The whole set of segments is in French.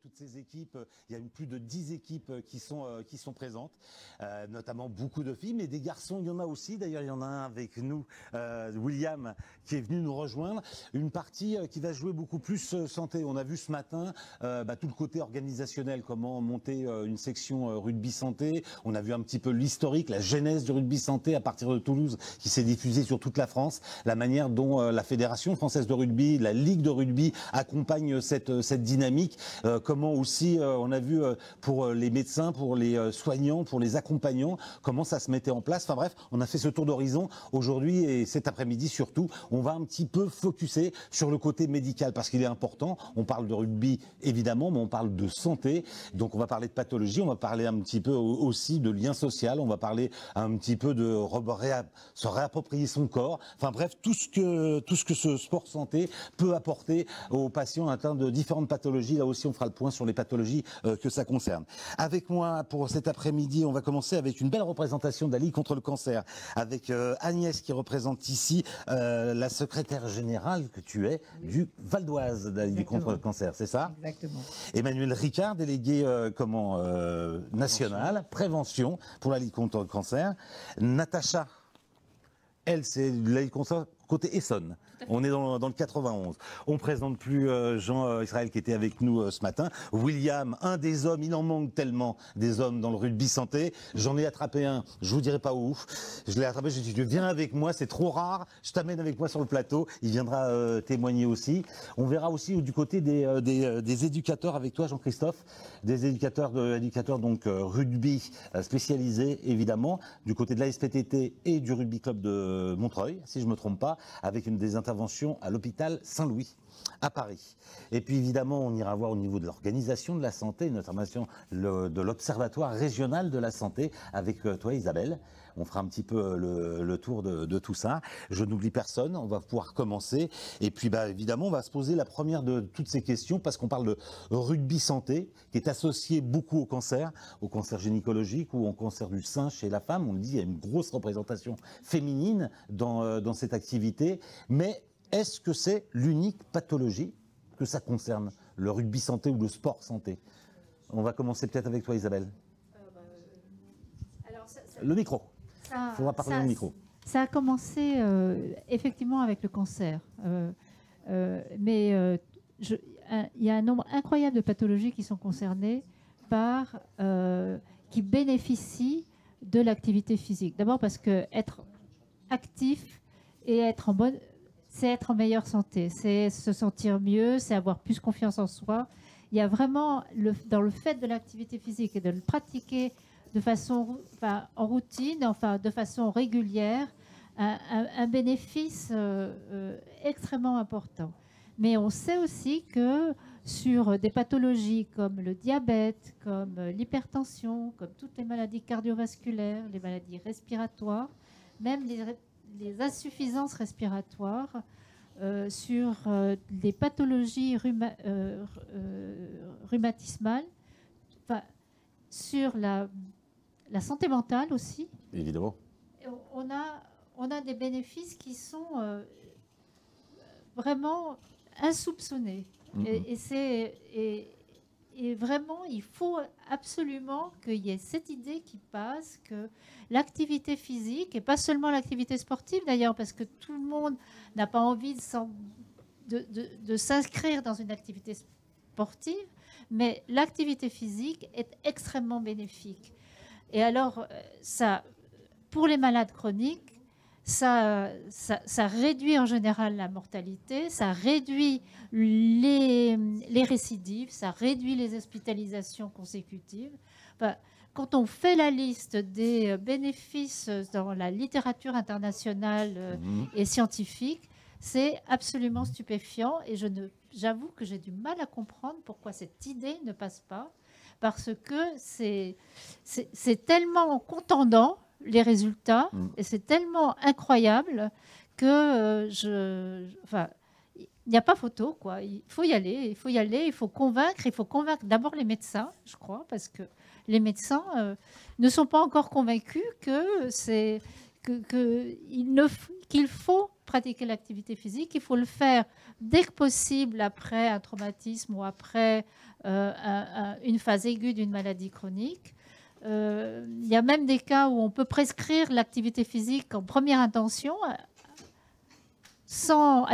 toutes ces équipes, il y a plus de 10 équipes qui sont présentes, notamment beaucoup de filles, mais des garçons, il y en a aussi. D'ailleurs, il y en a un avec nous, William, qui est venu nous rejoindre. Une partie qui va jouer beaucoup plus santé. On a vu ce matin tout le côté organisationnel, comment monter une section rugby santé. On a vu un petit peu l'historique, la genèse du rugby santé à partir de Toulouse, qui s'est diffusée sur toute la France, la manière dont la Fédération française de rugby, la Ligue de rugby accompagne cette dynamique. Comment aussi, on a vu pour les médecins, pour les soignants, pour les accompagnants, comment ça se mettait en place. Enfin bref, on a fait ce tour d'horizon aujourd'hui et cet après-midi surtout, on va un petit peu focuser sur le côté médical parce qu'il est important. On parle de rugby évidemment, mais on parle de santé. Donc on va parler de pathologie, on va parler un petit peu aussi de lien social, on va parler un petit peu de se réapproprier son corps. Enfin bref, tout ce que ce sport santé peut apporter aux patients atteints de différentes pathologies. Là aussi, on fera le point sur les pathologies que ça concerne. Avec moi, pour cet après-midi, on va commencer avec une belle représentation de la Ligue contre le cancer, avec Agnès qui représente ici la secrétaire générale que tu es du Val d'Oise de la Ligue contre le cancer, c'est ça? Exactement. Emmanuel Ricard, délégué national, prévention pour la Ligue contre le cancer. Natacha, elle, c'est la Ligue contre le cancer côté Essonne. On est dans le 91. On ne présente plus Jean Israël qui était avec nous ce matin. William, un des hommes, il en manque tellement des hommes dans le rugby santé. J'en ai attrapé un, je vous dirai pas où. Je l'ai attrapé, je lui ai dit viens avec moi, c'est trop rare. Je t'amène avec moi sur le plateau. Il viendra témoigner aussi. On verra aussi du côté des éducateurs avec toi, Jean-Christophe. Des éducateurs donc rugby spécialisés évidemment, du côté de la SPTT et du rugby club de Montreuil, si je me trompe pas, avec des interventions à l'hôpital Saint-Louis à Paris. Et puis évidemment, on ira voir au niveau de l'organisation de la santé, notamment de l'Observatoire régional de la santé avec toi Isabelle. On fera un petit peu le tour de tout ça. Je n'oublie personne, on va pouvoir commencer. Et puis évidemment, on va se poser la première de toutes ces questions parce qu'on parle de rugby santé qui est associé beaucoup au cancer gynécologique ou au cancer du sein chez la femme. On le dit, il y a une grosse représentation féminine dans cette activité. Mais est-ce que c'est l'unique pathologie que ça concerne, le rugby santé ou le sport santé? On va commencer peut-être avec toi Isabelle. Le micro. Il faudra parler au micro. Ça a commencé effectivement avec le cancer. Mais il y a un nombre incroyable de pathologies qui sont concernées qui bénéficient de l'activité physique. D'abord parce que être actif et c'est être en meilleure santé, c'est se sentir mieux, c'est avoir plus confiance en soi. Il y a vraiment, dans le fait de l'activité physique et de le pratiquer de façon, en routine, de façon régulière, un bénéfice extrêmement important. Mais on sait aussi que sur des pathologies comme le diabète, comme l'hypertension, comme toutes les maladies cardiovasculaires, les maladies respiratoires, même les insuffisances respiratoires, sur les pathologies rhumatismales, sur la santé mentale aussi. Évidemment. On a des bénéfices qui sont vraiment insoupçonnés. Et vraiment, il faut absolument qu'il y ait cette idée qui passe que l'activité physique, et pas seulement l'activité sportive d'ailleurs, parce que tout le monde n'a pas envie de s'inscrire dans une activité sportive, mais l'activité physique est extrêmement bénéfique. Et alors, pour les malades chroniques, ça réduit en général la mortalité, ça réduit les récidives, ça réduit les hospitalisations consécutives. Quand on fait la liste des bénéfices dans la littérature internationale et scientifique, c'est absolument stupéfiant et j'avoue que j'ai du mal à comprendre pourquoi cette idée ne passe pas, parce que c'est tellement contendant les résultats et c'est tellement incroyable que il n'y a pas photo, quoi. Il faut y aller, il faut convaincre d'abord les médecins, je crois, parce que les médecins ne sont pas encore convaincus qu'il faut pratiquer l'activité physique, il faut le faire dès que possible après un traumatisme ou après une phase aiguë d'une maladie chronique. Il y a même des cas où on peut prescrire l'activité physique en première intention, à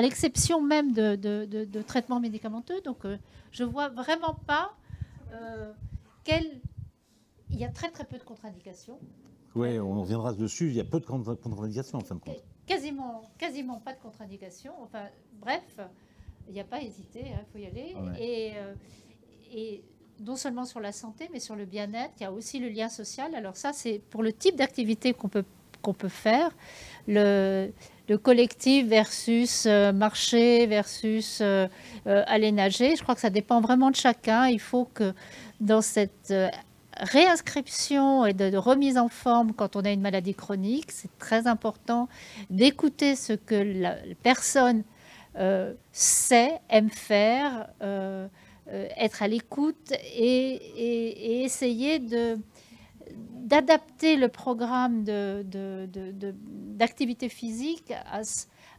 l'exception même de traitements médicamenteux. Donc, je ne vois vraiment pas il y a très très peu de contre-indications. Oui, on reviendra dessus. Il y a peu de contre-indications en fin de compte. Quasiment pas de contre-indications. Enfin, bref, il n'y a pas à hésiter, il faut y aller. Ouais. Et non seulement sur la santé, mais sur le bien-être, il y a aussi le lien social. Alors ça, c'est pour le type d'activité qu'on peut faire. Le collectif versus marcher versus aller nager. Je crois que ça dépend vraiment de chacun. Il faut que dans cette réinscription et de remise en forme quand on a une maladie chronique, c'est très important d'écouter ce que la personne sait, aime faire, être à l'écoute et essayer d'adapter le programme d'activité physique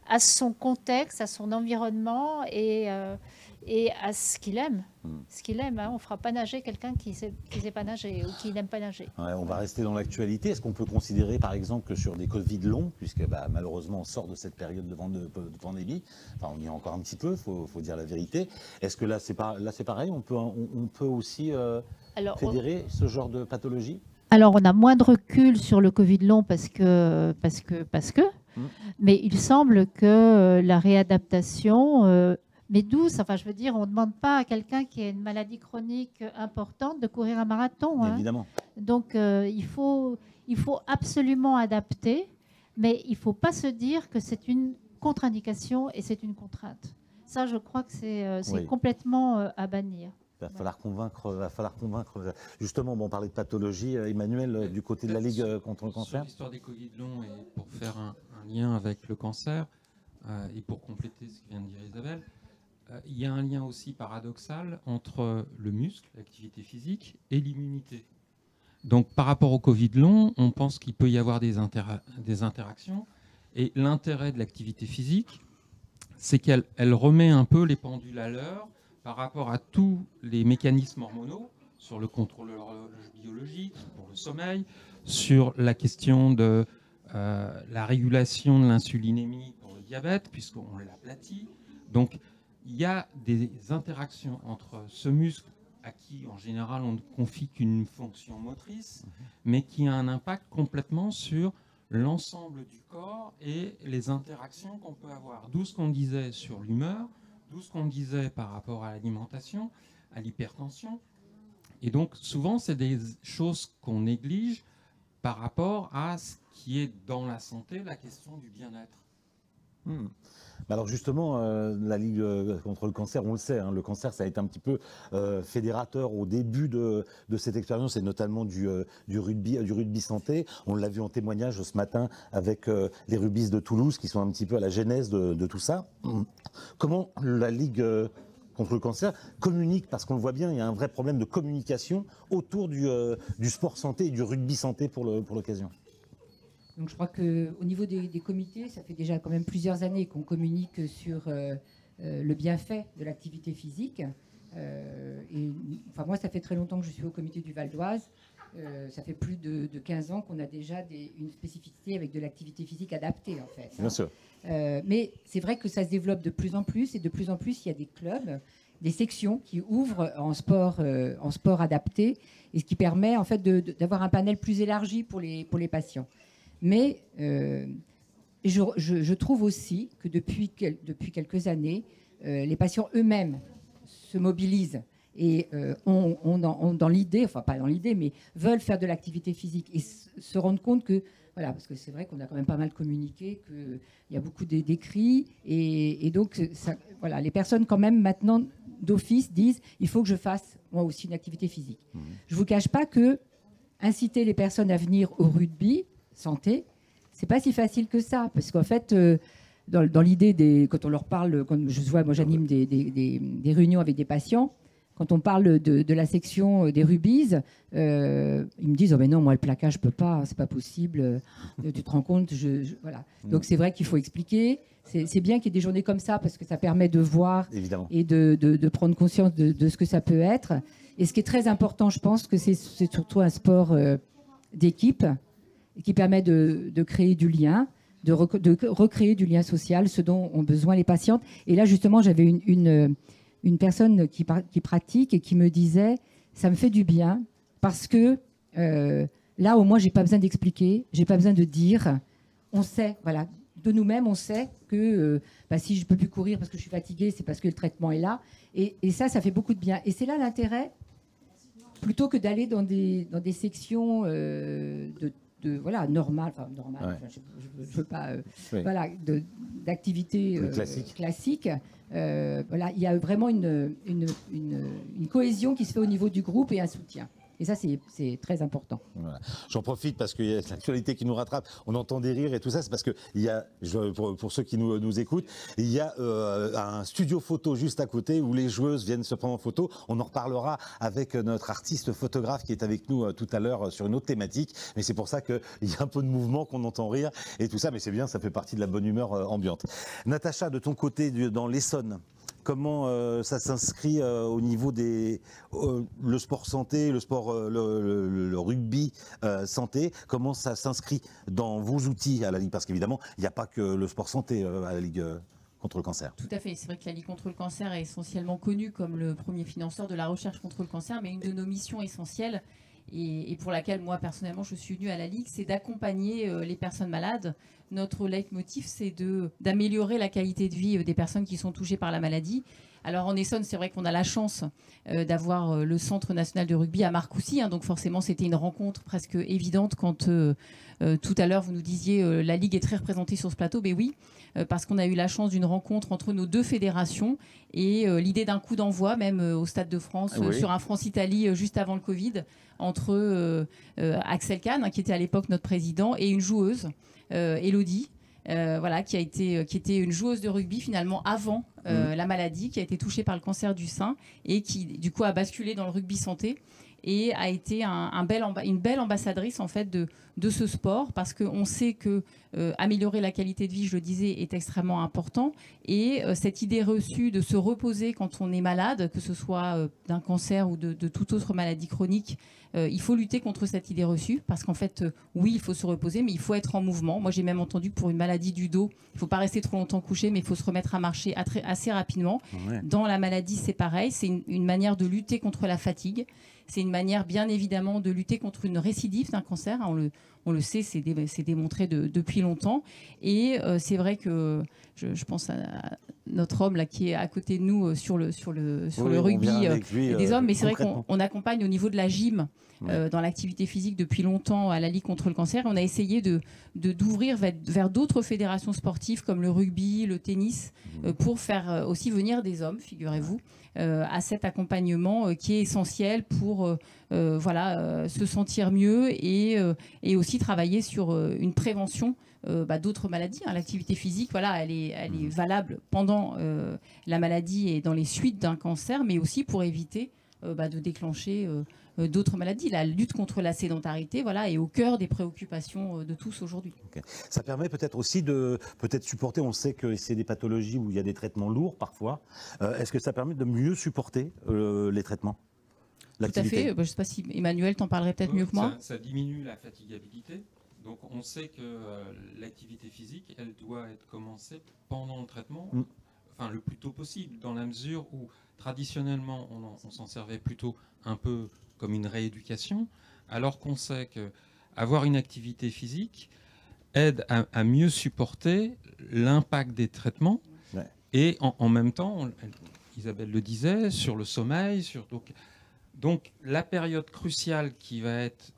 à son contexte, à son environnement et à ce qu'il aime. Ce qu'il aime, hein. On ne fera pas nager quelqu'un qui ne sait pas nager ou qui n'aime pas nager. Ouais, on va rester dans l'actualité. Est-ce qu'on peut considérer, par exemple, que sur des Covid longs, puisque malheureusement on sort de cette période de pandémie, enfin on y est encore un petit peu, faut dire la vérité. Est-ce que là c'est pareil, on peut aussi fédérer ce genre de pathologie? Alors on a moins de recul sur le Covid long parce que. Mais il semble que la réadaptation, mais douce, enfin je veux dire, on ne demande pas à quelqu'un qui a une maladie chronique importante de courir un marathon. Hein. Évidemment. Donc il faut absolument adapter, mais il ne faut pas se dire que c'est une contre-indication et c'est une contrainte. Ça, je crois que c'est complètement à bannir. Il va falloir convaincre. Justement, on parlait de pathologie. Emmanuel, du côté de la Ligue contre le cancer. Sur l'histoire des Covid longs, et pour faire un lien avec le cancer, et pour compléter ce que vient de dire Isabelle, il y a un lien aussi paradoxal entre le muscle, l'activité physique, et l'immunité. Donc par rapport au Covid long, on pense qu'il peut y avoir des interactions. Et l'intérêt de l'activité physique, c'est qu'elle remet un peu les pendules à l'heure par rapport à tous les mécanismes hormonaux, sur le contrôle de l'horloge biologique, pour le sommeil, sur la question de la régulation de l'insulinémie pour le diabète, puisqu'on l'aplatit. Donc, il y a des interactions entre ce muscle, à qui, en général, on ne confie qu'une fonction motrice, mais qui a un impact complètement sur l'ensemble du corps et les interactions qu'on peut avoir. D'où ce qu'on disait sur l'humeur, d'où ce qu'on disait par rapport à l'alimentation, à l'hypertension. Et donc, souvent, c'est des choses qu'on néglige par rapport à ce qui est dans la santé, la question du bien-être. Alors justement, la Ligue contre le cancer, on le sait, hein, le cancer, ça a été un petit peu fédérateur au début de cette expérience, et notamment du rugby santé. On l'a vu en témoignage ce matin avec les rugbyistes de Toulouse, qui sont un petit peu à la genèse de tout ça. Comment la Ligue contre le cancer communique, parce qu'on le voit bien, il y a un vrai problème de communication autour du sport santé et du rugby santé pour l'occasion. Donc je crois qu'au niveau des comités, ça fait déjà quand même plusieurs années qu'on communique sur le bienfait de l'activité physique. Moi, ça fait très longtemps que je suis au comité du Val d'Oise. Ça fait plus de 15 ans qu'on a déjà une spécificité avec de l'activité physique adaptée, en fait. Bien sûr. Mais c'est vrai que ça se développe de plus en plus, et de plus en plus, il y a des clubs, des sections qui ouvrent en sport adapté, et ce qui permet en fait d'avoir un panel plus élargi pour les patients. Mais je trouve aussi que depuis quelques années, les patients eux-mêmes se mobilisent et ont dans l'idée, enfin pas dans l'idée, mais veulent faire de l'activité physique et se rendent compte que, voilà, parce que c'est vrai qu'on a quand même pas mal communiqué, qu'il y a beaucoup d'écrits, et donc ça, voilà, les personnes quand même maintenant d'office disent il faut que je fasse moi aussi une activité physique. Je ne vous cache pas que inciter les personnes à venir au rugby santé, c'est pas si facile que ça, parce qu'en fait, dans l'idée quand on leur parle, quand moi j'anime des réunions avec des patients, quand on parle de la section des rubies, ils me disent « Oh mais non, moi le plaquage, je peux pas, c'est pas possible. Tu te rends compte voilà. » Donc c'est vrai qu'il faut expliquer. C'est bien qu'il y ait des journées comme ça parce que ça permet de voir Évidemment. et de prendre conscience de ce que ça peut être. Et ce qui est très important, je pense que c'est surtout un sport d'équipe qui permet de créer du lien, de recréer du lien social, ce dont ont besoin les patientes. Et là, justement, j'avais une personne qui pratique et qui me disait « ça me fait du bien parce que là, au moins, j'ai pas besoin d'expliquer, j'ai pas besoin de dire. On sait, voilà, de nous-mêmes, on sait que si je peux plus courir parce que je suis fatiguée, c'est parce que le traitement est là. Et ça fait beaucoup de bien. Et c'est là l'intérêt, plutôt que d'aller dans des sections voilà, normales, enfin normales, Ouais. je veux pas, Oui. voilà, d'activités classiques. Voilà, il y a vraiment une cohésion qui se fait au niveau du groupe et un soutien. Et ça, c'est très important. Voilà. J'en profite parce qu'il y a l'actualité qui nous rattrape. On entend des rires et tout ça. C'est parce que il y a, pour ceux qui nous écoutent, il y a un studio photo juste à côté où les joueuses viennent se prendre en photo. On en reparlera avec notre artiste photographe qui est avec nous tout à l'heure sur une autre thématique. Mais c'est pour ça qu'il y a un peu de mouvement, qu'on entend rire et tout ça. Mais c'est bien, ça fait partie de la bonne humeur ambiante. Natacha, de ton côté, dans l'Essonne, comment ça s'inscrit au niveau le sport santé, le sport le rugby santé, comment ça s'inscrit dans vos outils à la Ligue? Parce qu'évidemment, il n'y a pas que le sport santé à la Ligue contre le cancer. Tout à fait. C'est vrai que la Ligue contre le cancer est essentiellement connue comme le premier financeur de la recherche contre le cancer, mais une de nos missions essentielles et pour laquelle moi personnellement je suis venue à la Ligue, c'est d'accompagner les personnes malades. Notre leitmotiv, c'est d'améliorer la qualité de vie des personnes qui sont touchées par la maladie. Alors en Essonne, c'est vrai qu'on a la chance d'avoir le Centre national de rugby à Marcoussis, hein, donc forcément c'était une rencontre presque évidente quand tout à l'heure vous nous disiez la Ligue est très représentée sur ce plateau. Ben oui, parce qu'on a eu la chance d'une rencontre entre nos deux fédérations et l'idée d'un coup d'envoi même au Stade de France sur un France-Italie juste avant le Covid entre Axel Kahn, hein, qui était à l'époque notre président, et une joueuse, Elodie. Voilà, qui était une joueuse de rugby finalement avant la maladie, qui a été touchée par le cancer du sein et qui du coup a basculé dans le rugby santé et a été une belle ambassadrice en fait de ce sport, parce qu'on sait que améliorer la qualité de vie, je le disais, est extrêmement important, et cette idée reçue de se reposer quand on est malade, que ce soit d'un cancer ou de toute autre maladie chronique, il faut lutter contre cette idée reçue, parce qu'en fait, oui, il faut se reposer, mais il faut être en mouvement. Moi, j'ai même entendu que pour une maladie du dos, il ne faut pas rester trop longtemps couché, mais il faut se remettre à marcher assez rapidement. Ouais. Dans la maladie, c'est pareil. C'est une manière de lutter contre la fatigue. C'est une manière, bien évidemment, de lutter contre une récidive d'un cancer. On le sait, c'est démontré depuis longtemps. Et c'est vrai que je pense à notre homme là, qui est à côté de nous sur le rugby des hommes. Mais c'est vrai qu'on accompagne au niveau de la gym, dans l'activité physique depuis longtemps à la Ligue contre le cancer. On a essayé d'ouvrir vers d'autres fédérations sportives comme le rugby, le tennis, pour faire aussi venir des hommes, figurez-vous, à cet accompagnement qui est essentiel pour se sentir mieux et aussi travailler sur une prévention d'autres maladies. Hein. L'activité physique, voilà, elle est valable pendant la maladie et dans les suites d'un cancer, mais aussi pour éviter de déclencher d'autres maladies. La lutte contre la sédentarité, voilà, est au cœur des préoccupations de tous aujourd'hui. Okay. Ça permet peut-être aussi de supporter, on sait que c'est des pathologies où il y a des traitements lourds parfois. Est-ce que ça permet de mieux supporter les traitements? Tout à fait. Je ne sais pas si Emmanuel t'en parlerait peut-être mieux que moi. Ça diminue la fatigabilité. Donc on sait que l'activité physique, elle doit être commencée pendant le traitement, enfin le plus tôt possible, dans la mesure où traditionnellement on s'en servait plutôt un peu comme une rééducation, alors qu'on sait qu'avoir une activité physique aide à mieux supporter l'impact des traitements, et en même temps, Isabelle le disait, sur le sommeil, donc la période cruciale qui va être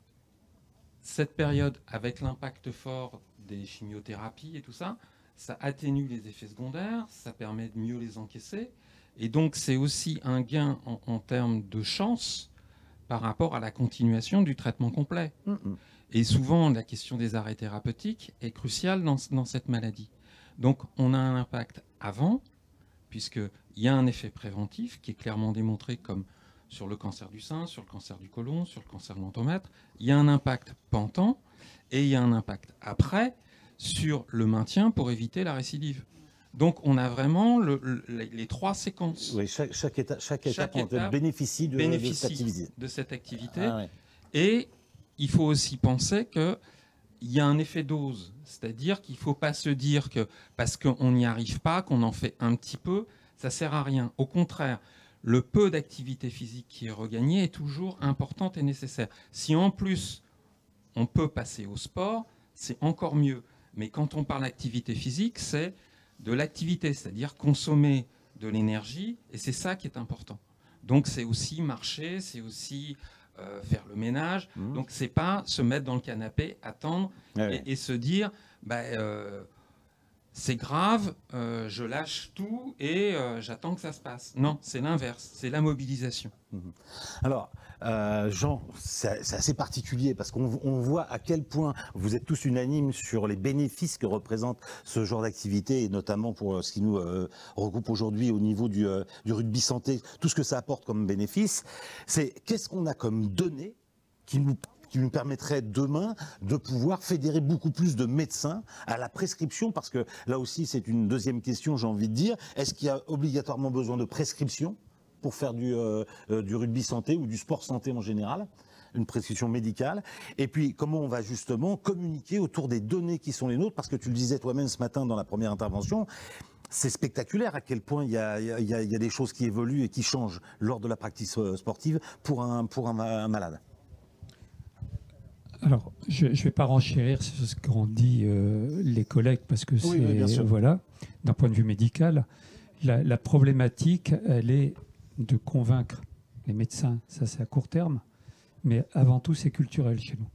cette période avec l'impact fort des chimiothérapies et tout ça, ça atténue les effets secondaires, ça permet de mieux les encaisser, et donc c'est aussi un gain en termes de chance par rapport à la continuation du traitement complet. Et souvent, la question des arrêts thérapeutiques est cruciale dans cette maladie. Donc on a un impact avant, puisqu'il y a un effet préventif qui est clairement démontré comme sur le cancer du sein, sur le cancer du côlon, sur le cancer de l'endomètre. Il y a un impact pendant et il y a un impact après sur le maintien pour éviter la récidive. Donc on a vraiment les 3 séquences. Oui, chaque étape bénéficie de cette activité. Ah, ouais. Et il faut aussi penser qu'il y a un effet dose. C'est-à-dire qu'il ne faut pas se dire que parce qu'on n'y arrive pas, qu'on en fait un petit peu, ça ne sert à rien. Au contraire, le peu d'activité physique qui est regagné est toujours importante et nécessaire. Si en plus on peut passer au sport, c'est encore mieux. Mais quand on parle d'activité physique, c'est de l'activité, c'est-à-dire consommer de l'énergie, et c'est ça qui est important. Donc c'est aussi marcher, c'est aussi faire le ménage. Donc c'est pas se mettre dans le canapé, attendre et se dire c'est grave, je lâche tout et j'attends que ça se passe. Non, c'est l'inverse, c'est la mobilisation. Alors, Jean, c'est assez particulier parce qu'on voit à quel point vous êtes tous unanimes sur les bénéfices que représente ce genre d'activité, et notamment pour ce qui nous regroupe aujourd'hui au niveau du rugby santé, tout ce que ça apporte comme bénéfice. C'est qu'est-ce qu'on a comme données qui nous permettrait demain de pouvoir fédérer beaucoup plus de médecins à la prescription, parce que là aussi c'est une deuxième question, j'ai envie de dire, est-ce qu'il y a obligatoirement besoin de prescription pour faire du rugby santé ou du sport santé en général, une prescription médicale, et puis comment on va justement communiquer autour des données qui sont les nôtres, parce que tu le disais toi-même ce matin dans la première intervention, c'est spectaculaire à quel point il y a des choses qui évoluent et qui changent lors de la pratique sportive pour un malade. Alors, je ne vais pas renchérir sur ce qu'ont dit les collègues, parce que c'est, voilà, d'un point de vue médical, la problématique, elle est de convaincre les médecins, ça c'est à court terme, mais avant tout c'est culturel chez nous.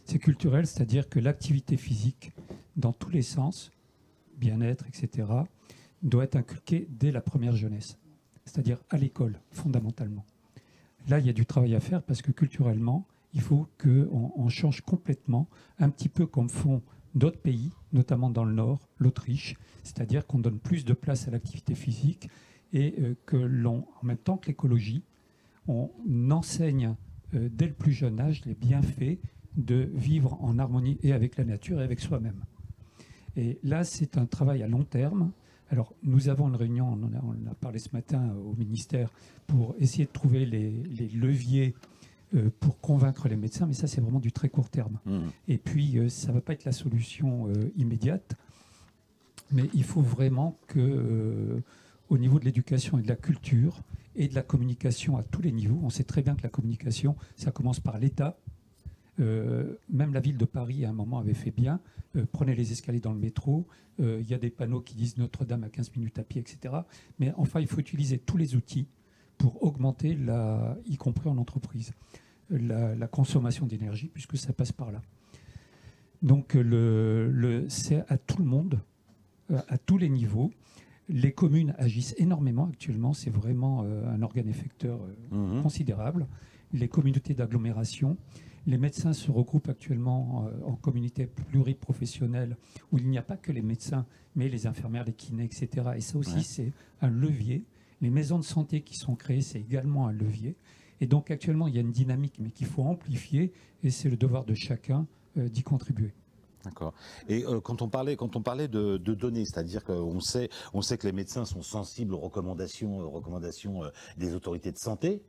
C'est culturel, c'est-à-dire que l'activité physique, dans tous les sens, bien-être, etc., doit être inculquée dès la première jeunesse, c'est-à-dire à l'école, fondamentalement. Là, il y a du travail à faire parce que culturellement, il faut qu'on change complètement, un petit peu comme font d'autres pays, notamment dans le Nord, l'Autriche, c'est-à-dire qu'on donne plus de place à l'activité physique et que en même temps que l'écologie, on enseigne dès le plus jeune âge les bienfaits de vivre en harmonie et avec la nature et avec soi-même. Et là, c'est un travail à long terme. Alors, nous avons une réunion, on en a parlé ce matin au ministère, pour essayer de trouver les leviers pour convaincre les médecins, mais ça, c'est vraiment du très court terme. Et puis, ça ne va pas être la solution immédiate, mais il faut vraiment que... au niveau de l'éducation et de la culture et de la communication à tous les niveaux. On sait très bien que la communication, ça commence par l'État. Même la ville de Paris, à un moment, avait fait bien. Prenez les escaliers dans le métro. Il y a des panneaux qui disent Notre-Dame à 15 minutes à pied, etc. Mais enfin, il faut utiliser tous les outils pour augmenter, y compris en entreprise, la consommation d'énergie, puisque ça passe par là. Donc, c'est à tout le monde, à tous les niveaux. Les communes agissent énormément actuellement, c'est vraiment un organe effecteur considérable. Les communautés d'agglomération, les médecins se regroupent actuellement en communautés pluriprofessionnelles où il n'y a pas que les médecins, mais les infirmières, les kinés, etc. Et ça aussi, c'est un levier. Les maisons de santé qui sont créées, c'est également un levier. Et donc actuellement, il y a une dynamique, mais qu'il faut amplifier, et c'est le devoir de chacun d'y contribuer. D'accord. Et quand on parlait de données, c'est-à-dire qu'on sait que les médecins sont sensibles aux recommandations des autorités de santé,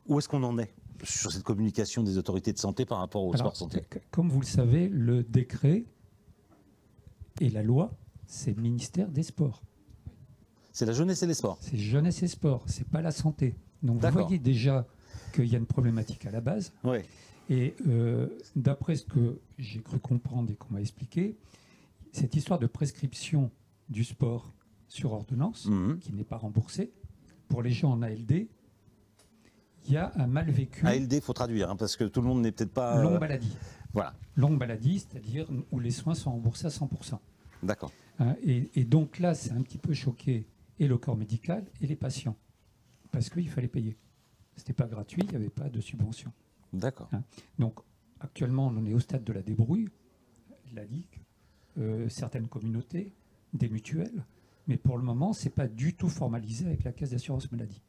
où est-ce qu'on en est sur cette communication des autorités de santé par rapport au sport santé? Comme vous le savez, le décret et la loi, c'est le ministère des Sports. C'est la jeunesse et les sports. C'est jeunesse et sport, c'est pas la santé. Donc vous voyez déjà qu'il y a une problématique à la base. Oui. Et d'après ce que j'ai cru comprendre et qu'on m'a expliqué, cette histoire de prescription du sport sur ordonnance, qui n'est pas remboursée, pour les gens en ALD, il y a un mal vécu. ALD, il faut traduire, parce que tout le monde n'est peut-être pas... Longue maladie. Voilà. Longue maladie, c'est-à-dire où les soins sont remboursés à 100%. D'accord. Et donc là, c'est un petit peu choqué et le corps médical et les patients, parce qu'il fallait payer. Ce n'était pas gratuit, il n'y avait pas de subvention. D'accord. Donc actuellement, on est au stade de la débrouille, la Ligue, certaines communautés, des mutuelles, mais pour le moment, ce n'est pas du tout formalisé avec la Caisse d'assurance maladie.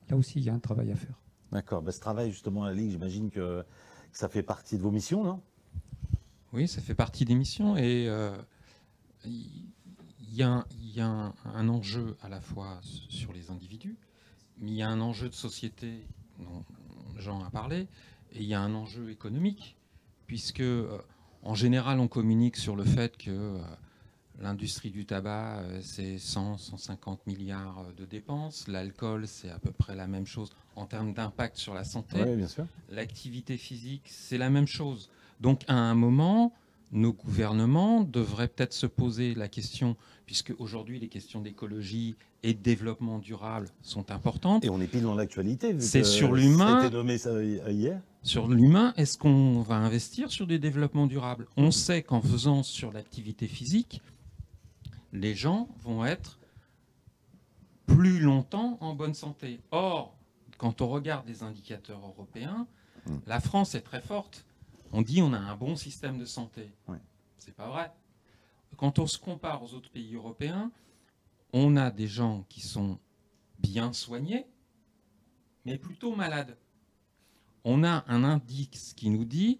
Là aussi, il y a un travail à faire. D'accord. Ce travail, justement, à la Ligue, j'imagine que ça fait partie de vos missions, non? Oui, ça fait partie des missions et il y a un enjeu à la fois sur les individus, mais il y a un enjeu de société dont Jean a parlé, et il y a un enjeu économique, puisque en général on communique sur le fait que l'industrie du tabac, c'est 150 milliards de dépenses, l'alcool, c'est à peu près la même chose en termes d'impact sur la santé. Oui, bien sûr. L'activité physique, c'est la même chose. Donc à un moment, nos gouvernements devraient peut-être se poser la question, puisque aujourd'hui les questions d'écologie et de développement durable sont importantes. Et on est pile dans l'actualité. C'est sur l'humain. Ça a été nommé ça hier. Sur l'humain, est-ce qu'on va investir sur du développement durable? On sait qu'en faisant sur l'activité physique, les gens vont être plus longtemps en bonne santé. Or, quand on regarde les indicateurs européens, la France est très forte. On dit on a un bon système de santé. Oui. C'est pas vrai. Quand on se compare aux autres pays européens, on a des gens qui sont bien soignés, mais plutôt malades. On a un indice qui nous dit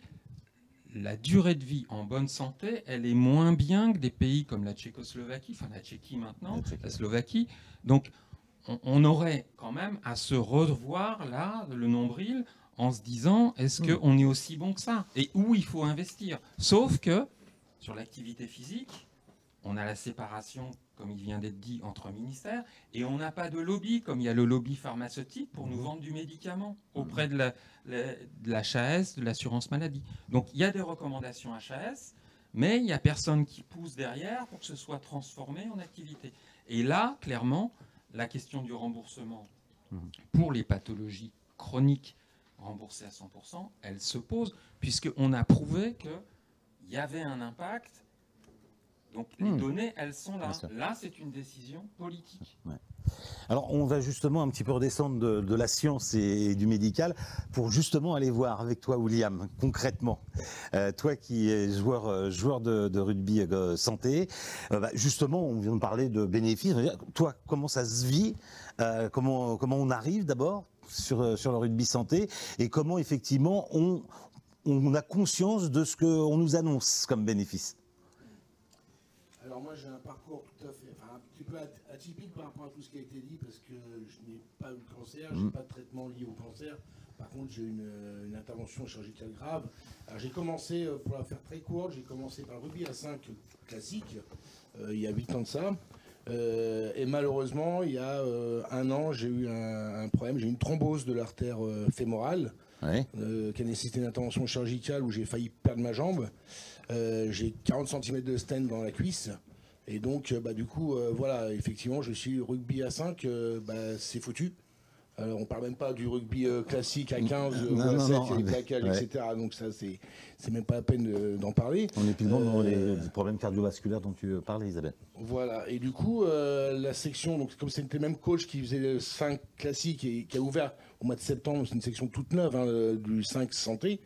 la durée de vie en bonne santé, elle est moins bien que des pays comme la Tchécoslovaquie, enfin la Tchéquie maintenant, la Slovaquie. Donc on aurait quand même à se revoir là, le nombril, en se disant, est-ce qu'on est aussi bon que ça? Et où il faut investir? Sauf que, sur l'activité physique, on a la séparation, comme il vient d'être dit, entre ministères, et on n'a pas de lobby, comme il y a le lobby pharmaceutique, pour nous vendre du médicament auprès de l'HAS, de l'assurance maladie. Donc il y a des recommandations HAS, mais il n'y a personne qui pousse derrière pour que ce soit transformé en activité. Et là, clairement, la question du remboursement pour les pathologies chroniques, remboursée à 100%, elle se pose, puisqu'on a prouvé qu'il y avait un impact. Donc les données, elles sont là. Là, c'est une décision politique. Ouais. Alors, on va justement un petit peu redescendre de la science et du médical pour justement aller voir avec toi, William, concrètement. Toi qui es joueur de rugby santé, justement, on vient de parler de bénéfices. Toi, comment ça se vit? Comment on arrive d'abord sur le rugby santé et comment effectivement on a conscience de ce qu'on nous annonce comme bénéfice? Alors moi j'ai un parcours tout à fait, un petit peu atypique par rapport à tout ce qui a été dit parce que je n'ai pas eu le cancer, je n'ai pas de traitement lié au cancer. Par contre j'ai eu une intervention chirurgicale grave. Alors j'ai commencé, pour la faire très courte, j'ai commencé par le rugby à 5 classique, il y a 8 ans de ça. Et malheureusement, il y a un an, j'ai eu un problème. J'ai eu une thrombose de l'artère fémorale qui a nécessité une intervention chirurgicale où j'ai failli perdre ma jambe. J'ai 40 cm de stent dans la cuisse. Et donc, du coup, voilà, effectivement, je suis rugby à 5, c'est foutu. Alors, on parle même pas du rugby classique à 15 ou à 7, il y a des plaquages, etc. Donc ça, c'est même pas la peine d'en parler. On est plus dans les problèmes cardiovasculaires dont tu parlais, Isabelle. Voilà, et du coup, la section, donc comme c'était le même coach qui faisait le 5 classique et qui a ouvert au mois de septembre, c'est une section toute neuve du 5 santé,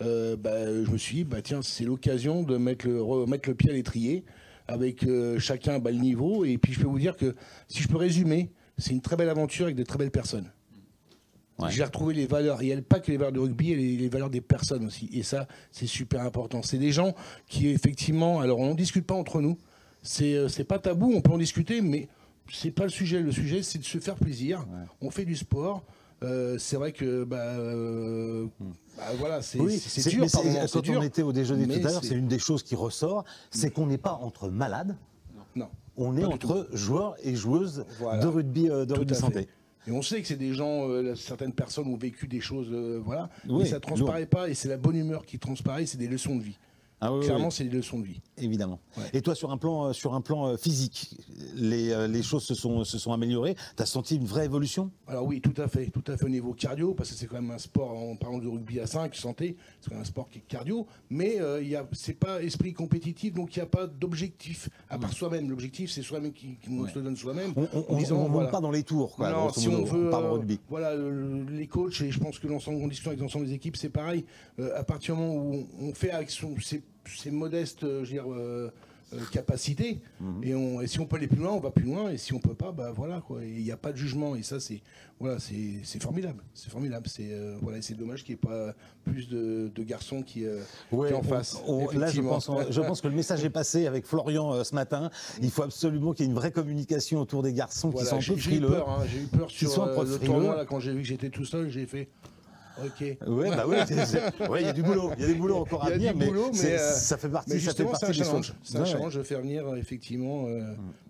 je me suis dit, tiens, c'est l'occasion de remettre le pied à l'étrier avec chacun le niveau. Et puis je peux vous dire que, si je peux résumer, c'est une très belle aventure avec de très belles personnes. Ouais. J'ai retrouvé les valeurs, et pas que les valeurs de rugby, et les valeurs des personnes aussi. Et ça, c'est super important. C'est des gens qui, effectivement, alors on n'en discute pas entre nous, c'est pas tabou, on peut en discuter, mais c'est pas le sujet. Le sujet, c'est de se faire plaisir. Ouais. On fait du sport. C'est vrai que voilà, c'est dur. Quand on était au déjeuner tout à l'heure, c'est une des choses qui ressort, c'est qu'on n'est pas entre malades. Non. On est entre joueurs et joueuses de rugby santé. Et on sait que c'est des gens, certaines personnes ont vécu des choses, mais ça ne transparaît pas, et c'est la bonne humeur qui transparaît, c'est des leçons de vie. Ah oui, clairement, c'est des leçons de vie. Évidemment. Ouais. Et toi, sur un plan physique, les choses se sont améliorées. Tu as senti une vraie évolution? Alors oui, tout à fait au niveau cardio, parce que c'est quand même un sport, en parlant de rugby à 5, santé, c'est quand même un sport qui est cardio, mais c'est pas esprit compétitif, donc il n'y a pas d'objectif, à part soi-même. L'objectif, c'est soi-même qui se le donne soi-même. On ne monte pas dans les tours, quoi. Non, si on veut, parle rugby. Voilà, les coachs, et je pense que l'ensemble, en discussion avec l'ensemble des équipes, c'est pareil. À partir du moment où on fait avec c'est modeste, capacité. Et si on peut aller plus loin, on va plus loin. Et si on peut pas, bah voilà quoi. Il n'y a pas de jugement. Et ça, c'est formidable. C'est formidable. C'est dommage qu'il n'y ait pas plus de garçons qui en fassent. Là, je pense que le message est passé avec Florian ce matin. Il faut absolument qu'il y ait une vraie communication autour des garçons qui sont un peu frileux. J'ai eu peur sur le tournoi là, quand j'ai vu que j'étais tout seul. J'ai fait. Ok. Ouais, bah ouais, il y a du boulot. Il y a du boulot encore à venir, mais ça fait partie. Mais justement, ça fait c'est un partie challenge. C'est un challenge de faire venir effectivement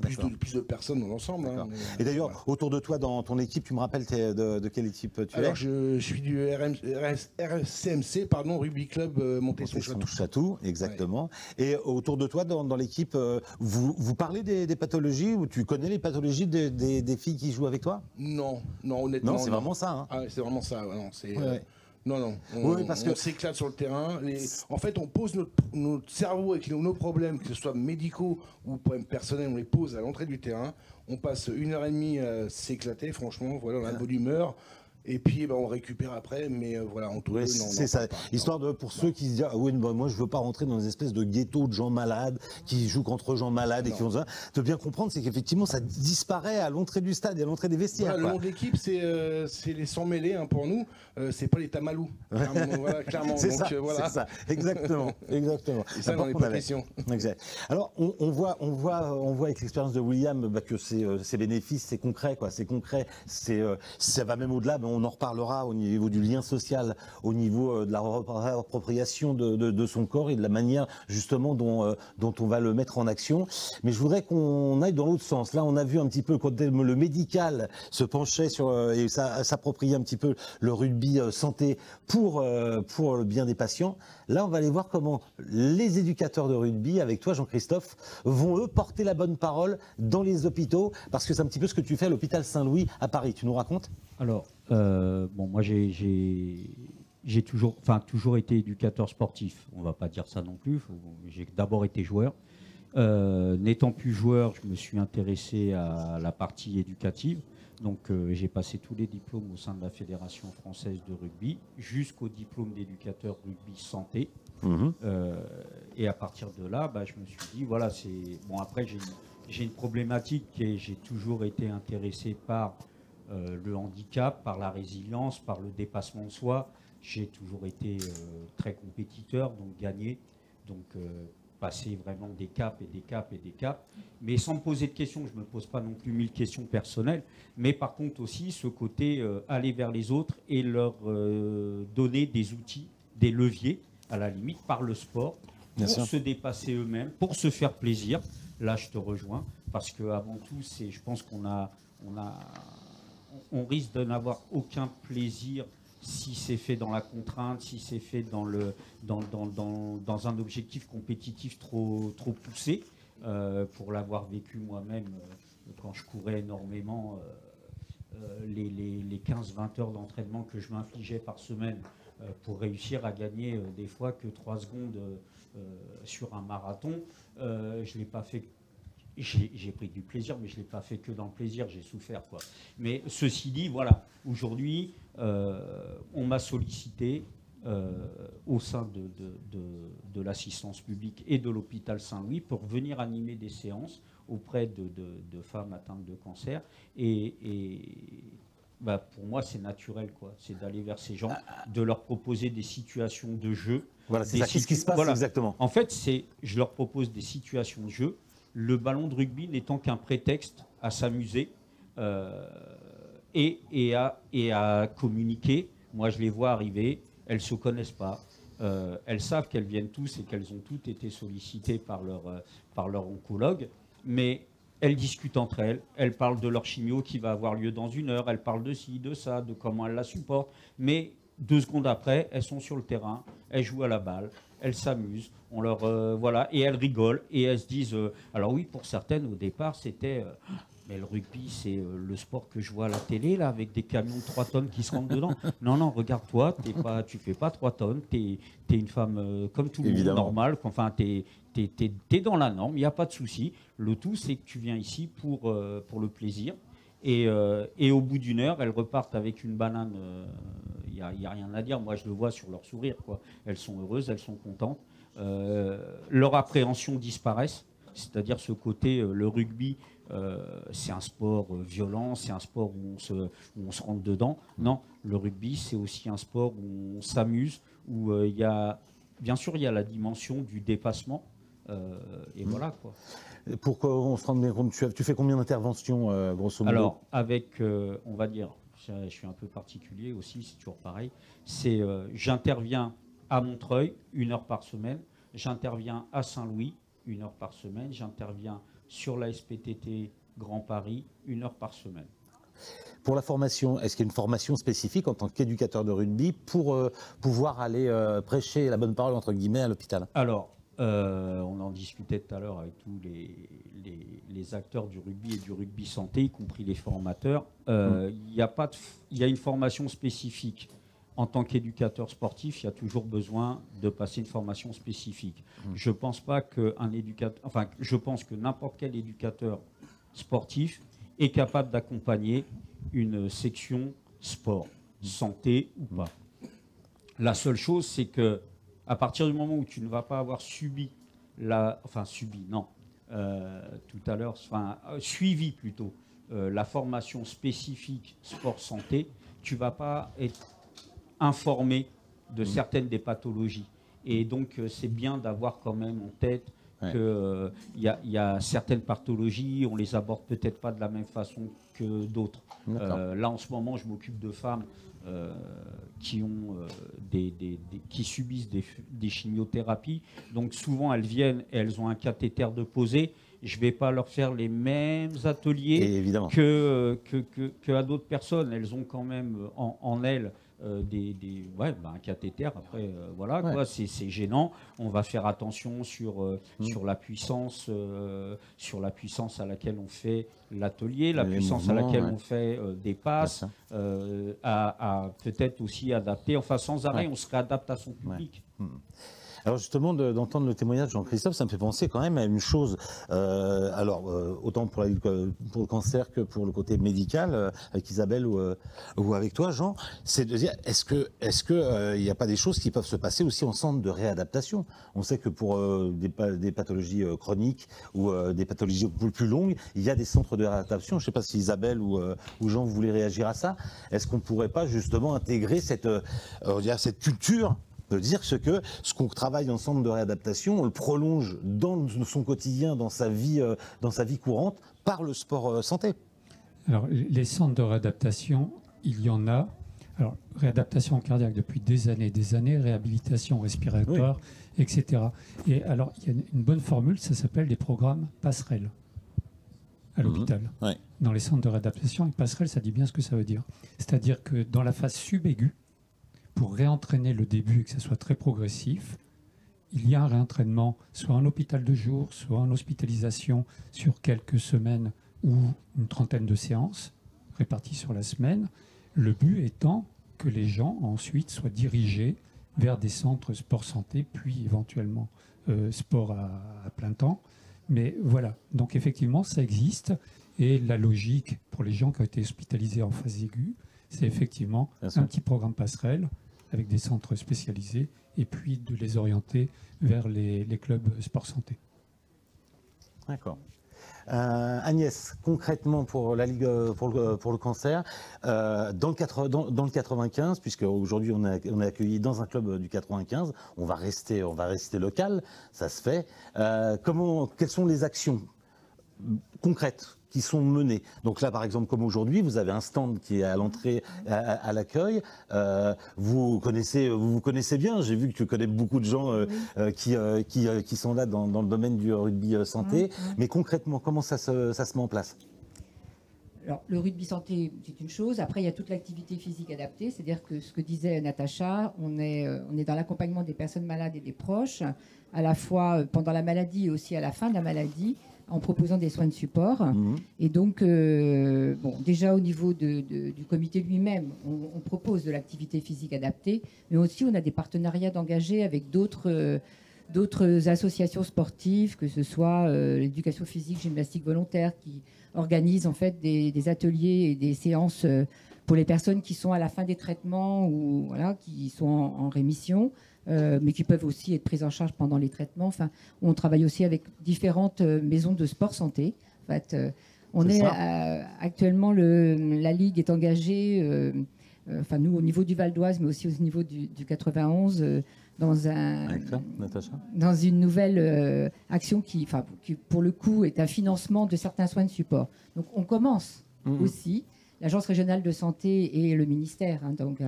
plus de personnes dans l'ensemble. Hein, et d'ailleurs, autour de toi, dans ton équipe, tu me rappelles de quelle équipe tu es? Alors, je suis du RCMC, Rugby Club Montesson-Château, exactement. Ouais. Et autour de toi, dans l'équipe, vous parlez des pathologies ou tu connais les pathologies des filles qui jouent avec toi? Non, honnêtement. Non, c'est vraiment ça. Hein. Ah, c'est vraiment ça. Non, c'est. Ouais. Non, on s'éclate sur le terrain. En fait, on pose notre cerveau avec nos problèmes, que ce soit médicaux ou personnels, on les pose à l'entrée du terrain. On passe 1h30 à s'éclater, franchement, voilà, on a de bonne humeur. Et puis on récupère après, mais voilà, on tourne. C'est ça. Histoire pour ceux qui se disent moi je veux pas rentrer dans une espèce de ghetto de gens malades qui jouent contre gens malades et qui font ça. De bien comprendre, c'est qu'effectivement ça disparaît à l'entrée du stade et à l'entrée des vestiaires. Voilà, le nom de l'équipe, c'est les 100 mêlés pour nous. C'est pas les tamalous. Clairement. C'est ça. Exactement. Et ça, n'en est pas question. Exact. Alors on voit avec l'expérience de William que c'est bénéfices, c'est concret, quoi. C'est concret. Ça va même au-delà. On en reparlera au niveau du lien social, au niveau de la réappropriation de son corps et de la manière justement dont on va le mettre en action. Mais je voudrais qu'on aille dans l'autre sens. Là, on a vu un petit peu quand le médical se penchait et s'appropriait un petit peu le rugby santé pour le bien des patients. Là, on va aller voir comment les éducateurs de rugby, avec toi Jean-Christophe, vont eux porter la bonne parole dans les hôpitaux, parce que c'est un petit peu ce que tu fais à l'hôpital Saint-Louis à Paris. Tu nous racontes ? Alors, moi j'ai toujours été éducateur sportif. On va pas dire ça non plus. J'ai d'abord été joueur. N'étant plus joueur, je me suis intéressé à la partie éducative. Donc j'ai passé tous les diplômes au sein de la Fédération française de rugby, jusqu'au diplôme d'éducateur rugby santé. Et à partir de là, je me suis dit, voilà, après j'ai une problématique et j'ai toujours été intéressé par le handicap, par la résilience, par le dépassement de soi. J'ai toujours été très compétiteur, donc gagné, donc passer vraiment des caps et des caps et des caps, mais sans me poser de questions. Je ne me pose pas non plus 1000 questions personnelles, mais par contre aussi ce côté aller vers les autres et leur donner des outils, des leviers, à la limite, par le sport, pour se dépasser eux-mêmes, pour se faire plaisir. Là, je te rejoins, parce qu'avant tout, je pense on risque de n'avoir aucun plaisir si c'est fait dans la contrainte, si c'est fait dans un objectif compétitif trop poussé. Pour l'avoir vécu moi-même, quand je courais énormément, les 15-20 heures d'entraînement que je m'infligeais par semaine pour réussir à gagner des fois que 3 secondes sur un marathon, je l'ai pas fait. J'ai pris du plaisir, mais je ne l'ai pas fait que dans le plaisir, j'ai souffert, quoi. Mais ceci dit, voilà, aujourd'hui, on m'a sollicité au sein de l'assistance publique et de l'hôpital Saint-Louis pour venir animer des séances auprès de femmes atteintes de cancer. Pour moi, c'est naturel, quoi. C'est d'aller vers ces gens, de leur proposer des situations de jeu. Voilà, c'est ça. Qu'est-ce qui se passe exactement ? En fait, je leur propose des situations de jeu. Le ballon de rugby n'étant qu'un prétexte à s'amuser et à communiquer. Moi, je les vois arriver, elles ne se connaissent pas. Elles savent qu'elles viennent tous et qu'elles ont toutes été sollicitées par leur oncologue, mais elles discutent entre elles, elles parlent de leur chimio qui va avoir lieu dans 1 heure, elles parlent de ci, de ça, de comment elles la supportent, mais 2 secondes après, elles sont sur le terrain, elles jouent à la balle, elles s'amusent, et elles rigolent, et elles se disent, alors oui, pour certaines, au départ, c'était, mais le rugby, c'est le sport que je vois à la télé, là, avec des camions de 3 tonnes qui se rentrent dedans. Non, regarde-toi, tu fais pas 3 tonnes, t'es une femme comme tout le monde, normale, enfin, t'es dans la norme, il n'y a pas de souci. Le tout, c'est que tu viens ici pour le plaisir. Et au bout d'1 heure, elles repartent avec une banane. Il n'y a rien à dire. Moi, je le vois sur leur sourire, quoi. Elles sont heureuses, elles sont contentes. Leur appréhension disparaissent. C'est-à-dire ce côté, le rugby, c'est un sport violent, c'est un sport où on se rentre dedans. Non, le rugby, c'est aussi un sport où on s'amuse, où il y a, bien sûr, il y a la dimension du dépassement. Et voilà, quoi. Pour qu'on se rende bien compte, tu fais combien d'interventions, grosso modo? Alors, avec, on va dire, je suis un peu particulier aussi, c'est toujours pareil, c'est j'interviens à Montreuil, 1 heure par semaine, j'interviens à Saint-Louis, 1 heure par semaine, j'interviens sur la SPTT Grand Paris, 1 heure par semaine. Pour la formation, est-ce qu'il y a une formation spécifique en tant qu'éducateur de rugby pour pouvoir aller prêcher la bonne parole, entre guillemets, à l'hôpital? Alors, on en discutait tout à l'heure avec tous les acteurs du rugby et du rugby santé, y compris les formateurs. Il y a une formation spécifique. En tant qu'éducateur sportif, il y a toujours besoin de passer une formation spécifique. Je pense pas qu'un éducateur, enfin, je pense que n'importe quel éducateur sportif est capable d'accompagner une section sport, santé ou pas. La seule chose, c'est que à partir du moment où tu ne vas pas avoir suivi tout à l'heure, suivi plutôt la formation spécifique sport-santé, tu ne vas pas être informé de certaines des pathologies. Et donc, c'est bien d'avoir quand même en tête qu'il y a certaines pathologies, on les aborde peut-être pas de la même façon que d'autres. Là, en ce moment, je m'occupe de femmes qui subissent des chimiothérapies. Donc, souvent, elles viennent et elles ont un cathéter de posé. Je ne vais pas leur faire les mêmes ateliers qu'à d'autres personnes. Elles ont quand même en elles un cathéter. Après, voilà, quoi, c'est gênant. On va faire attention sur la puissance à laquelle on fait l'atelier, la puissance à laquelle on fait des passes, à peut-être aussi adapter. Enfin, sans arrêt, on se réadapte à son public. Alors justement, d'entendre le témoignage de Jean-Christophe, ça me fait penser quand même à une chose. Autant pour le cancer que pour le côté médical, avec Isabelle ou avec toi, Jean, c'est de dire, est-ce que il n'y a pas des choses qui peuvent se passer aussi en centre de réadaptation? On sait que pour des pathologies chroniques ou des pathologies plus longues, il y a des centres de réadaptation. Je ne sais pas si Isabelle ou Jean, vous voulez réagir à ça. Est-ce qu'on ne pourrait pas justement intégrer cette culture de dire ce qu'on travaille en centre de réadaptation, on le prolonge dans son quotidien, dans sa vie courante, par le sport santé? Alors, les centres de réadaptation, il y en a. Alors, réadaptation cardiaque depuis des années, réhabilitation respiratoire, etc. Et alors, il y a une bonne formule, ça s'appelle des programmes passerelles à l'hôpital. Dans les centres de réadaptation, et passerelle, ça dit bien ce que ça veut dire. C'est-à-dire que dans la phase subaiguë, pour réentraîner le début et que ça soit très progressif, il y a un réentraînement, soit en hôpital de jour, soit en hospitalisation sur quelques semaines ou une trentaine de séances réparties sur la semaine. Le but étant que les gens ensuite soient dirigés vers des centres sport-santé, puis éventuellement sport à plein temps. Mais voilà, donc effectivement, ça existe. Et la logique pour les gens qui ont été hospitalisés en phase aiguë, c'est effectivement un petit programme passerelle avec des centres spécialisés et puis de les orienter vers les clubs sport-santé. D'accord. Agnès, concrètement pour la Ligue pour le cancer, dans le 95, puisque aujourd'hui on est accueilli dans un club du 95, on va rester local, ça se fait. Quelles sont les actions concrètes qui sont menées? Donc là, par exemple, comme aujourd'hui, vous avez un stand qui est à l'entrée, à l'accueil. Vous vous connaissez bien. J'ai vu que tu connais beaucoup de gens qui sont là dans le domaine du rugby santé. Mais concrètement, comment ça se met en place? Alors, le rugby santé, c'est une chose. Après, il y a toute l'activité physique adaptée. C'est-à-dire que ce que disait Natacha, on est dans l'accompagnement des personnes malades et des proches, à la fois pendant la maladie et aussi à la fin de la maladie, en proposant des soins de support. Et donc, déjà au niveau du comité lui-même, on propose de l'activité physique adaptée, mais aussi on a des partenariats d'engagés avec d'autres associations sportives, que ce soit l'éducation physique, gymnastique volontaire, qui organisent en fait des ateliers et des séances pour les personnes qui sont à la fin des traitements ou qui sont en rémission. mais qui peuvent aussi être prises en charge pendant les traitements. Enfin, on travaille aussi avec différentes maisons de sport santé. En fait, actuellement, la Ligue est engagée, enfin nous au niveau du Val d'Oise, mais aussi au niveau du 91, dans une nouvelle action qui, pour le coup, est un financement de certains soins de support. Donc on commence aussi, l'Agence régionale de santé et le ministère, hein, donc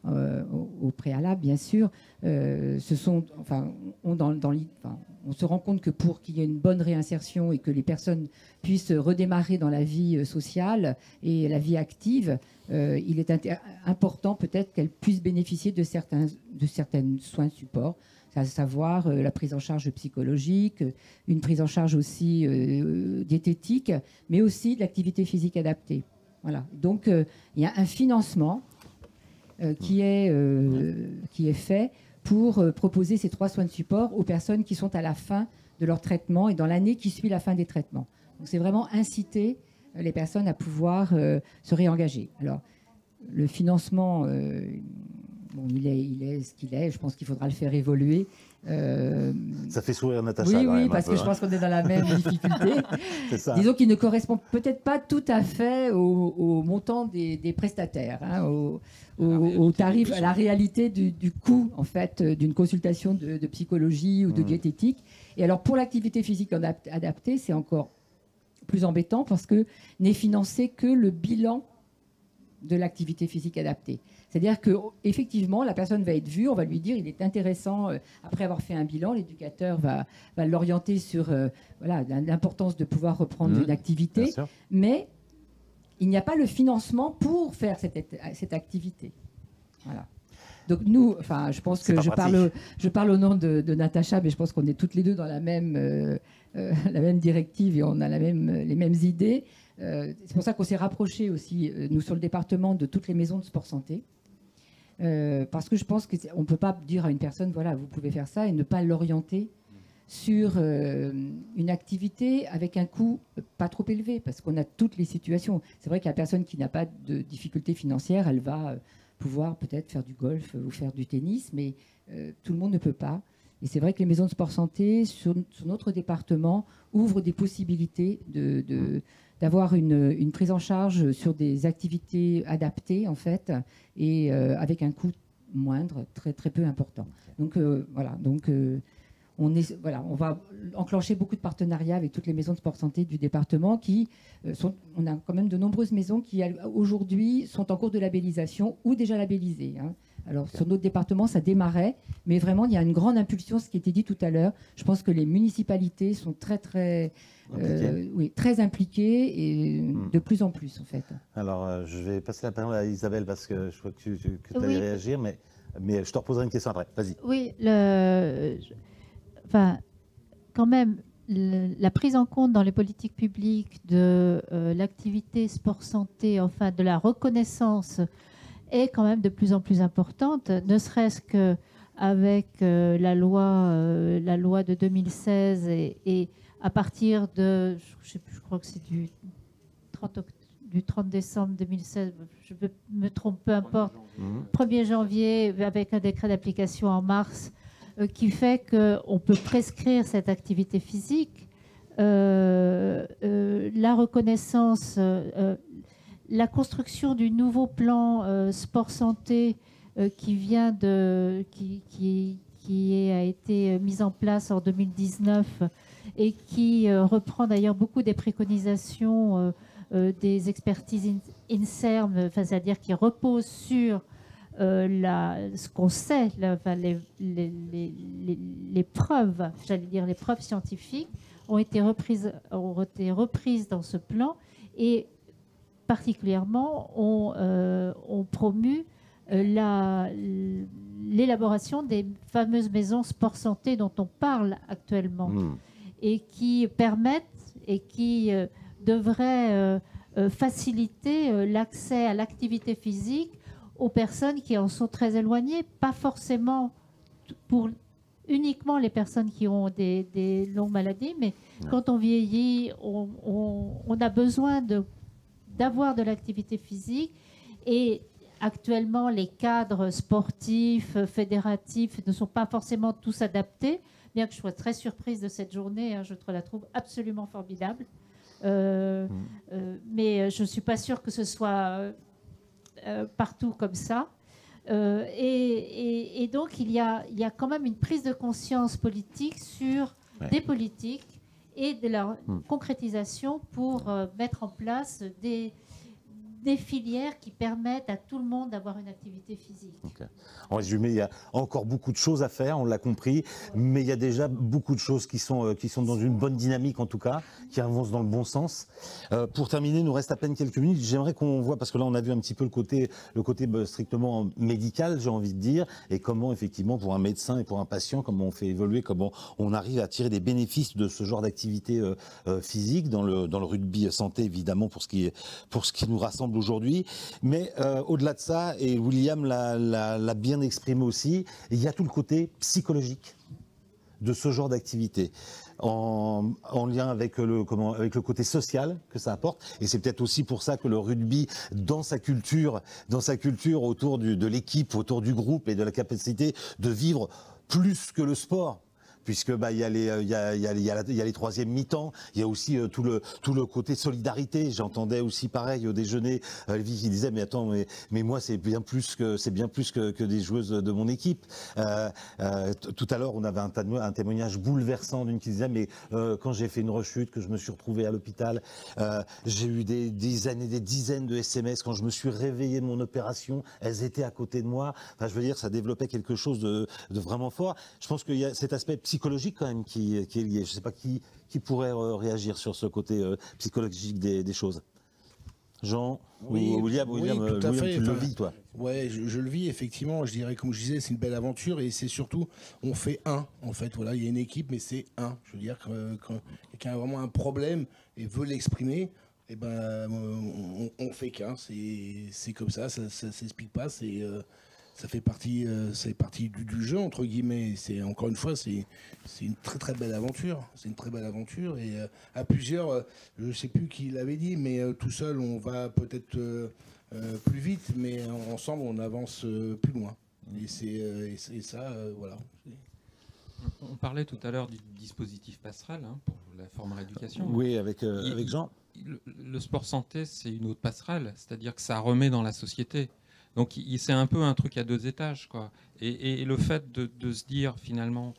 au préalable, bien sûr, on se rend compte que pour qu'il y ait une bonne réinsertion et que les personnes puissent redémarrer dans la vie sociale et la vie active, il est important peut-être qu'elles puissent bénéficier de certains soins de support, à savoir la prise en charge psychologique, une prise en charge aussi diététique, mais aussi de l'activité physique adaptée. Voilà. Donc il y a un financement qui est fait pour proposer ces 3 soins de support aux personnes qui sont à la fin de leur traitement et dans l'année qui suit la fin des traitements. Donc c'est vraiment inciter les personnes à pouvoir se réengager. Alors, le financement, il est ce qu'il est. Je pense qu'il faudra le faire évoluer. Ça fait sourire Natacha. Oui, parce que je pense qu'on est dans la même difficulté. C'est ça. Disons qu'il ne correspond peut-être pas tout à fait au montant des prestataires, hein, au tarif, à la réalité du coût en fait d'une consultation de psychologie ou de diététique. Et alors pour l'activité physique adaptée, c'est encore plus embêtant parce que n'est financé que le bilan de l'activité physique adaptée. C'est-à-dire qu'effectivement, la personne va être vue, on va lui dire il est intéressant, après avoir fait un bilan, l'éducateur va l'orienter sur l'importance de pouvoir reprendre une activité, mais il n'y a pas le financement pour faire cette activité. Voilà. Donc nous, je pense que je parle au nom de Natacha, mais je pense qu'on est toutes les deux dans la même directive et on a les mêmes idées. C'est pour ça qu'on s'est rapprochés aussi, nous sur le département, de toutes les maisons de sport santé. Parce que je pense qu'on ne peut pas dire à une personne, voilà, vous pouvez faire ça, et ne pas l'orienter sur une activité avec un coût pas trop élevé, parce qu'on a toutes les situations. C'est vrai que la personne qui n'a pas de difficultés financières, elle va pouvoir peut-être faire du golf ou faire du tennis, mais tout le monde ne peut pas. Et c'est vrai que les maisons de sport santé, sur notre département, ouvrent des possibilités d'avoir une prise en charge sur des activités adaptées, en fait, et avec un coût moindre, très, très peu important. Donc, voilà. Donc, on va enclencher beaucoup de partenariats avec toutes les maisons de sport santé du département on a quand même de nombreuses maisons qui, aujourd'hui, sont en cours de labellisation ou déjà labellisées, hein. Alors, sur notre département, ça démarrait, mais vraiment, il y a une grande impulsion, ce qui était dit tout à l'heure. Je pense que les municipalités sont très, très, très impliquées et de plus en plus, en fait. Alors, je vais passer la parole à Isabelle parce que je crois que tu allais réagir, mais je te reposerai une question après. Vas-y. Oui, quand même, la prise en compte dans les politiques publiques de l'activité sport-santé, enfin, de la reconnaissance est quand même de plus en plus importante, ne serait-ce qu'avec la loi de 2016 et à partir de, je crois que c'est du 30 décembre 2016, je me trompe, peu importe, 1er janvier, avec un décret d'application en mars, qui fait qu'on peut prescrire cette activité physique, la reconnaissance, la construction du nouveau plan sport-santé qui a été mis en place en 2019 et qui reprend d'ailleurs beaucoup des préconisations des expertises INSERM, c'est-à-dire qui repose sur ce qu'on sait, les preuves, j'allais dire les preuves scientifiques, ont été reprises dans ce plan et particulièrement ont promu l'élaboration des fameuses maisons sport-santé dont on parle actuellement et qui permettent et qui devraient faciliter l'accès à l'activité physique aux personnes qui en sont très éloignées, pas forcément pour uniquement les personnes qui ont des longues maladies, mais quand on vieillit, on a besoin d'avoir de l'activité physique et actuellement, les cadres sportifs, fédératifs ne sont pas forcément tous adaptés, bien que je sois très surprise de cette journée, hein, je la trouve absolument formidable. Mais je ne suis pas sûre que ce soit partout comme ça. Et donc, il y a quand même une prise de conscience politique sur des politiques et de leur concrétisation pour mettre en place des filières qui permettent à tout le monde d'avoir une activité physique. Okay. En résumé, il y a encore beaucoup de choses à faire, on l'a compris, mais il y a déjà beaucoup de choses qui sont dans une bonne dynamique en tout cas, qui avancent dans le bon sens. Pour terminer, il nous reste à peine quelques minutes. J'aimerais qu'on voit, parce que là on a vu un petit peu le côté strictement médical, j'ai envie de dire, et comment effectivement pour un médecin et pour un patient, comment on fait évoluer, comment on arrive à tirer des bénéfices de ce genre d'activité physique dans le rugby santé évidemment pour ce qui nous rassemble aujourd'hui, mais au-delà de ça, et William l'a bien exprimé aussi, il y a tout le côté psychologique de ce genre d'activité, en lien avec le côté social que ça apporte, et c'est peut-être aussi pour ça que le rugby, dans sa culture autour de l'équipe, autour du groupe et de la capacité de vivre plus que le sport. Puisque il y a les troisièmes mi-temps, il y a aussi tout le côté solidarité. J'entendais aussi pareil au déjeuner Elvie qui disait mais attends mais moi c'est bien plus que des joueuses de mon équipe. Tout à l'heure on avait un témoignage bouleversant d'une qui disait mais quand j'ai fait une rechute, que je me suis retrouvé à l'hôpital, j'ai eu des dizaines de SMS quand je me suis réveillé de mon opération, elles étaient à côté de moi. Enfin je veux dire ça développait quelque chose de vraiment fort. Je pense qu'il y a cet aspect psychologique quand même qui est lié. Je ne sais pas qui pourrait réagir sur ce côté psychologique des choses. Jean ou William, tout à fait. Tu le vis toi? Ouais, je le vis effectivement. Je dirais comme je disais, c'est une belle aventure et c'est surtout on fait un. En fait, voilà, il y a une équipe, mais c'est un. Je veux dire quand quelqu'un a vraiment un problème et veut l'exprimer, eh ben on fait qu'un. C'est comme ça s'explique pas. Ça fait partie, du jeu entre guillemets. C'est encore une fois, c'est une très très belle aventure. C'est une très belle aventure et à plusieurs, je sais plus qui l'avait dit, mais tout seul on va peut-être plus vite, mais ensemble on avance plus loin. Et c'est ça, voilà. On parlait tout à l'heure du dispositif passerelle pour la forme rééducation. Oui, avec Jean. Le sport santé, c'est une autre passerelle, c'est-à-dire que ça remet dans la société. Donc c'est un peu un truc à deux étages, quoi. Et le fait de se dire finalement,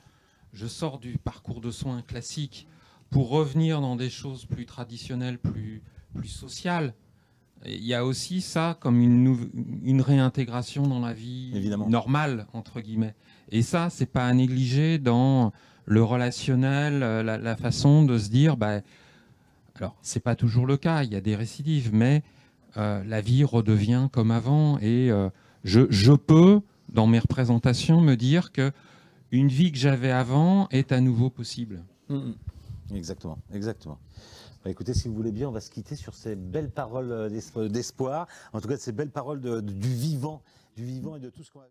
je sors du parcours de soins classique pour revenir dans des choses plus traditionnelles, plus sociales. Il y a aussi ça comme une réintégration dans la vie évidemment normale entre guillemets. Et ça, c'est pas à négliger dans le relationnel, la façon de se dire, alors c'est pas toujours le cas, il y a des récidives, mais la vie redevient comme avant et je peux, dans mes représentations, me dire que une vie que j'avais avant est à nouveau possible. Exactement. Écoutez, si vous voulez bien, on va se quitter sur ces belles paroles d'espoir, en tout cas ces belles paroles du vivant et de tout ce qu'on a...